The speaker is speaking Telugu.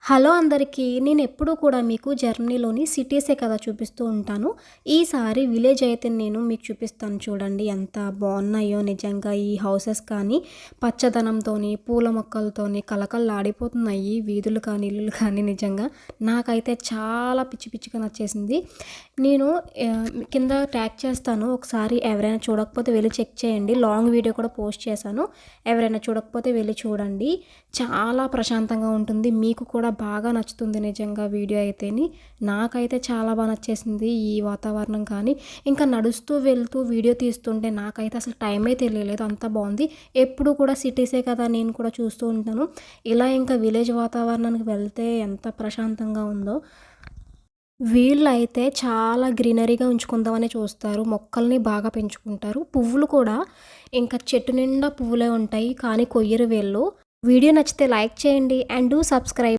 హలో అందరికీ! నేనెప్పుడూ కూడా మీకు జర్మనీలోని సిటీసే కదా చూపిస్తూ ఉంటాను. ఈసారి విలేజ్ అయితే నేను మీకు చూపిస్తాను చూడండి. ఎంత బావున్నాయో నిజంగా ఈ హౌసెస్ కానీ, పచ్చదనంతోని, పూల మొక్కలతోని కళకళలాడిపోతున్నాయి వీధులు కానీ, ఇల్లులు కానీ నిజంగా. నాకైతే చాలా పిచ్చి పిచ్చిగా నచ్చేసింది. నేను కింద ట్యాగ్ చేస్తాను. ఒకసారి ఎవరైనా చూడకపోతే వెళ్లి చెక్ చేయండి. లాంగ్ వీడియో కూడా పోస్ట్ చేశాను. ఎవరైనా చూడకపోతే వెళ్లి చూడండి. చాలా ప్రశాంతంగా ఉంటుంది. మీకు కూడా బాగా నచ్చుతుంది నిజంగా వీడియో అయితేని. నాకైతే చాలా బాగా నచ్చేసింది ఈ వాతావరణం కానీ, ఇంకా నడుస్తూ వెళ్తూ వీడియో తీస్తుంటే నాకైతే అసలు టైమే తెలియలేదు. అంత బాగుంది. ఎప్పుడు కూడా సిటీసే కదా నేను కూడా చూస్తూ ఉంటాను. ఇలా ఇంకా విలేజ్ వాతావరణానికి వెళ్తే ఎంత ప్రశాంతంగా ఉందో. వీళ్ళైతే చాలా గ్రీనరీగా ఉంచుకుందామని చూస్తారు. మొక్కల్ని బాగా పెంచుకుంటారు. పువ్వులు కూడా ఇంకా చెట్టు నిండా పువ్వులే ఉంటాయి. కానీ కొయ్యరు వీళ్ళు. వీడియో నచ్చితే లైక్ చేయండి అండ్ డూ సబ్స్క్రైబ్.